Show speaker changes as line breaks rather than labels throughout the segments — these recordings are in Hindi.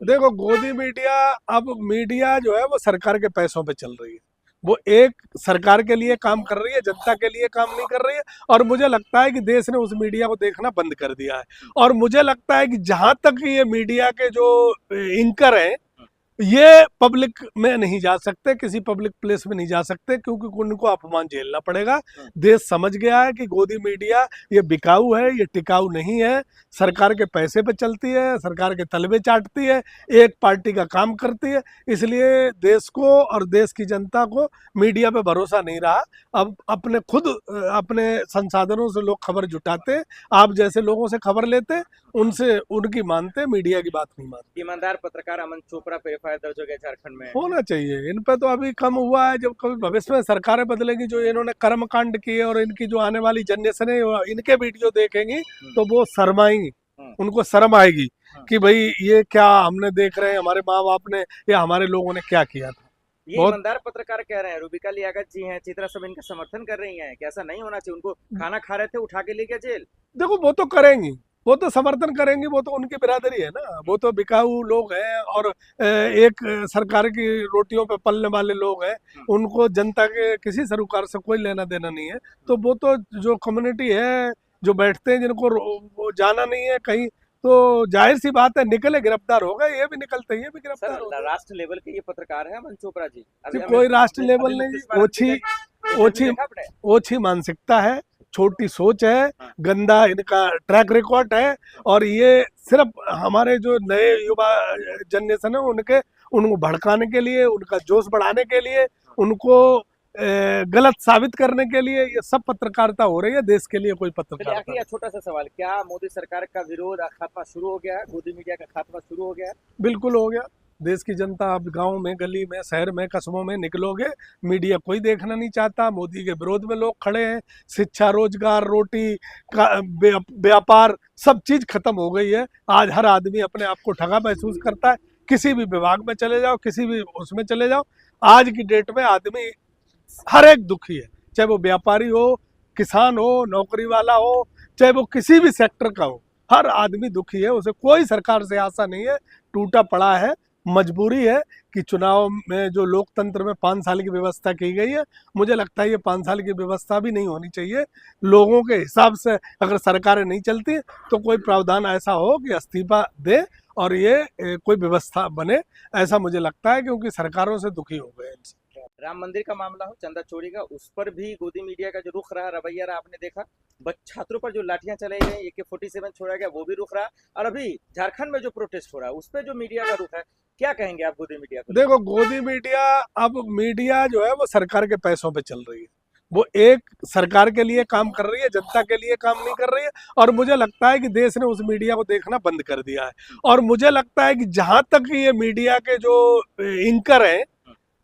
देखो गोदी मीडिया, अब मीडिया जो है वो सरकार के पैसों पे चल रही है। वो एक सरकार के लिए काम कर रही है, जनता के लिए काम नहीं कर रही है। और मुझे लगता है कि देश ने उस मीडिया को देखना बंद कर दिया है। और मुझे लगता है कि जहां तक ये मीडिया के जो एंकर हैं, ये पब्लिक में नहीं जा सकते, किसी पब्लिक प्लेस में नहीं जा सकते, क्योंकि उनको अपमान झेलना पड़ेगा। देश समझ गया है कि गोदी मीडिया ये बिकाऊ है, ये टिकाऊ नहीं है। सरकार के पैसे पे चलती है, सरकार के तलबे चाटती है, एक पार्टी का काम करती है। इसलिए देश को और देश की जनता को मीडिया पे भरोसा नहीं रहा। अब अपने खुद अपने संसाधनों से लोग खबर जुटाते, आप जैसे लोगों से खबर लेते, उनसे उनकी मानते, मीडिया की बात नहीं मानते।
ईमानदार पत्रकार अमन चोपड़ा पे एफआईआर दर्ज हो गया झारखंड में।
होना चाहिए इन पे, तो अभी कम हुआ है। जब कभी भविष्य में सरकारें बदलेगी, जो इन्होंने कर्मकांड किए और इनकी जो आने वाली जनरेशन है इनके वीडियो देखेंगी तो वो शर्माएंगी, उनको शर्म आएगी कि भाई ये क्या हमने देख रहे हैं, हमारे माँ बाप ने या हमारे लोगों ने क्या किया था।
ये
बहुत
ईमानदार पत्रकार कह रहे हैं, रूबिका लियाकत जी हैं, चित्रा सब इनका समर्थन कर रही हैं कि ऐसा नहीं होना चाहिए। उनको खाना खा रहे थे, उठा के ले गया जेल।
देखो वो तो करेंगी, वो तो समर्थन करेंगे, वो तो उनकी बिरादरी है ना। वो तो बिकाऊ लोग हैं और एक सरकार की रोटियों पे पलने वाले लोग हैं। उनको जनता के किसी सरोकार से कोई लेना देना नहीं है। तो वो तो जो कम्युनिटी है, जो बैठते हैं, जिनको वो जाना नहीं है कहीं, तो जाहिर सी बात है निकले, गिरफ्तार हो गए। ये भी निकलते हैं, ये भी गिरफ्तार हो
सर,
गए।
राष्ट्र लेवल के ये पत्रकार है अमन चोपड़ा जी।
कोई राष्ट्र लेवल नहीं, ओछी ओछी ओछी मानसिकता है, छोटी सोच है, गंदा इनका ट्रैक रिकॉर्ड है। और ये सिर्फ हमारे जो नए युवा जनरेशन है उनको भड़काने के लिए, उनका जोश बढ़ाने के लिए, उनको गलत साबित करने के लिए ये सब पत्रकारिता हो रही है। देश के लिए कोई पत्रकारिता।
आखिर छोटा सा सवाल, क्या मोदी सरकार का विरोध खात्मा शुरू हो गया है? गोदी मीडिया का खात्मा शुरू हो गया है?
बिल्कुल हो गया। देश की जनता अब गांव में, गली में, शहर में, कस्बों में निकलोगे, मीडिया कोई देखना नहीं चाहता। मोदी के विरोध में लोग खड़े हैं। शिक्षा, रोजगार, रोटी का व्यापार, सब चीज खत्म हो गई है। आज हर आदमी अपने आप को ठगा महसूस करता है। किसी भी विभाग में चले जाओ, किसी भी उसमें चले जाओ, आज की डेट में आदमी हर एक दुखी है। चाहे वो व्यापारी हो, किसान हो, नौकरी वाला हो, चाहे वो किसी भी सेक्टर का हो, हर आदमी दुखी है। उसे कोई सरकार से आशा नहीं है, टूटा पड़ा है। मजबूरी है कि चुनाव में जो लोकतंत्र में 5 साल की व्यवस्था की गई है, मुझे लगता है ये 5 साल की व्यवस्था भी नहीं होनी चाहिए। लोगों के हिसाब से अगर सरकारें नहीं चलती तो कोई प्रावधान ऐसा हो कि इस्तीफा दे और ये कोई व्यवस्था बने, ऐसा मुझे लगता है, क्योंकि सरकारों से दुखी हो गए।
राम मंदिर का मामला हो, चंदा चोरी का, उस पर भी गोदी मीडिया का जो रुख रहा, रवैया रहा, आपने देखा। छात्रों पर जो लाठियां चलाई गई, AK-47 छोड़ा गया, वो भी रुख रहा। और अभी झारखंड में जो प्रोटेस्ट हो रहा है, उस पर जो मीडिया का रुख है, क्या कहेंगे आप गोदी मीडिया को?
देखो गोदी मीडिया, अब मीडिया जो है वो सरकार के पैसों पे चल रही है। वो एक सरकार के लिए काम कर रही है, जनता के लिए काम नहीं कर रही है। और मुझे लगता है कि देश ने उस मीडिया को देखना बंद कर दिया है। और मुझे लगता है कि जहां तक ये मीडिया के जो एंकर हैं,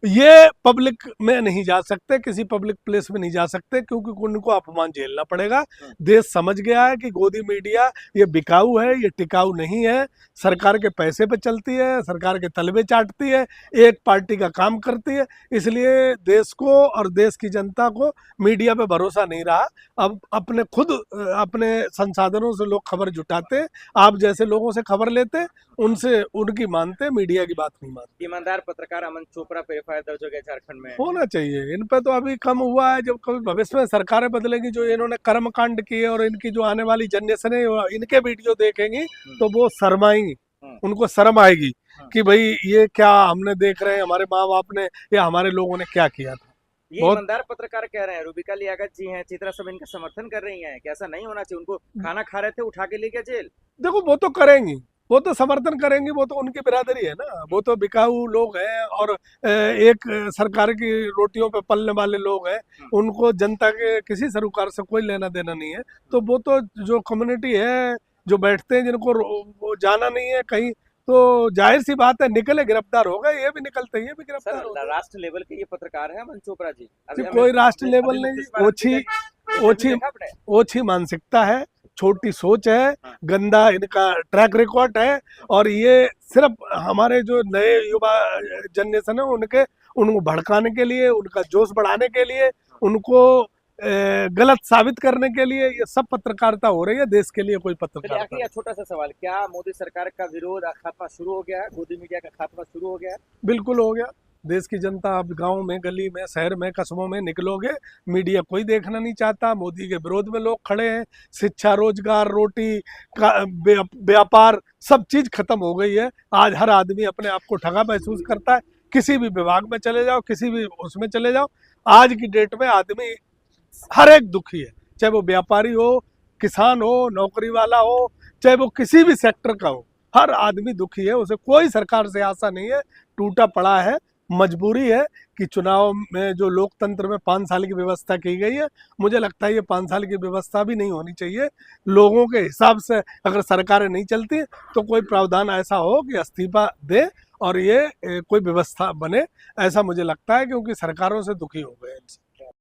ये पब्लिक में नहीं जा सकते, किसी पब्लिक प्लेस में नहीं जा सकते, क्योंकि उनको अपमान झेलना पड़ेगा। देश समझ गया है कि गोदी मीडिया ये बिकाऊ है, ये टिकाऊ नहीं है। सरकार के पैसे पे चलती है, सरकार के तलबे चाटती है, एक पार्टी का काम करती है। इसलिए देश को और देश की जनता को मीडिया पे भरोसा नहीं रहा। अब अपने खुद अपने संसाधनों से लोग खबर जुटाते, आप जैसे लोगों से खबर लेते, उनसे उनकी मानते, मीडिया की बात नहीं मानते।
ईमानदार पत्रकार अमन चोपड़ा पे एफआईआर दर्ज हो गया झारखंड में।
होना चाहिए इन पे, तो अभी कम हुआ है। जब कभी भविष्य में सरकारें बदलेगी, जो इन्होंने कर्मकांड किए और इनकी जो आने वाली जनरेशन है इनके वीडियो देखेंगी तो वो शर्माएंगी, उनको शर्म आएगी कि भाई ये क्या हमने देख रहे हैं, हमारे माँ बाप ने या हमारे लोगों ने क्या किया था।
ये ईमानदार पत्रकार कह रहे हैं, रूबिका लियाकत जी हैं, चित्रा सब इनका समर्थन कर रही हैं कि ऐसा नहीं होना चाहिए। उनको खाना खा रहे थे, उठा के ले गया जेल।
देखो वो तो करेंगी, वो तो समर्थन करेंगे, वो तो उनकी बिरादरी है ना। वो तो बिकाऊ लोग हैं और एक सरकार की रोटियों पे पलने वाले लोग हैं। उनको जनता के किसी सरोकार से कोई लेना देना नहीं है। तो वो तो जो कम्युनिटी है, जो बैठते हैं, जिनको वो जाना नहीं है कहीं, तो जाहिर सी बात है निकले, गिरफ्तार हो गए। ये भी निकलते हैं, ये भी गिरफ्तार हो गए।
राष्ट्र लेवल के ये पत्रकार है अमन चोपड़ा जी।
कोई राष्ट्र लेवल नहीं, ओछी ओछी ओछी मानसिकता है, छोटी सोच है, गंदा इनका ट्रैक रिकॉर्ड है। और ये सिर्फ हमारे जो नए युवा जनरेशन है उनको भड़काने के लिए, उनका जोश बढ़ाने के लिए, उनको गलत साबित करने के लिए ये सब पत्रकारिता हो रही है, देश के लिए कोई
चलिए
पत्रकारिता
आखिरी छोटा सा सवाल, क्या मोदी सरकार का विरोध खात्मा शुरू हो गया है, गोदी मीडिया का खात्मा शुरू हो गया है?
बिल्कुल हो गया। देश की जनता अब गांव में, गली में, शहर में, कस्बों में निकलोगे, मीडिया कोई देखना नहीं चाहता। मोदी के विरोध में लोग खड़े हैं। शिक्षा, रोजगार, रोटी का व्यापार, सब चीज खत्म हो गई है। आज हर आदमी अपने आप को ठगा महसूस करता है। किसी भी विभाग में चले जाओ, किसी भी उसमें चले जाओ, आज की डेट में आदमी हर एक दुखी है। चाहे वो व्यापारी हो, किसान हो, नौकरी वाला हो, चाहे वो किसी भी सेक्टर का हो, हर आदमी दुखी है। उसे कोई सरकार से आशा नहीं है, टूटा पड़ा है। मजबूरी है कि चुनाव में जो लोकतंत्र में 5 साल की व्यवस्था की गई है, मुझे लगता है ये 5 साल की व्यवस्था भी नहीं होनी चाहिए। लोगों के हिसाब से अगर सरकारें नहीं चलती तो कोई प्रावधान ऐसा हो कि इस्तीफा दे और ये कोई व्यवस्था बने, ऐसा मुझे लगता है, क्योंकि सरकारों से दुखी हो गए।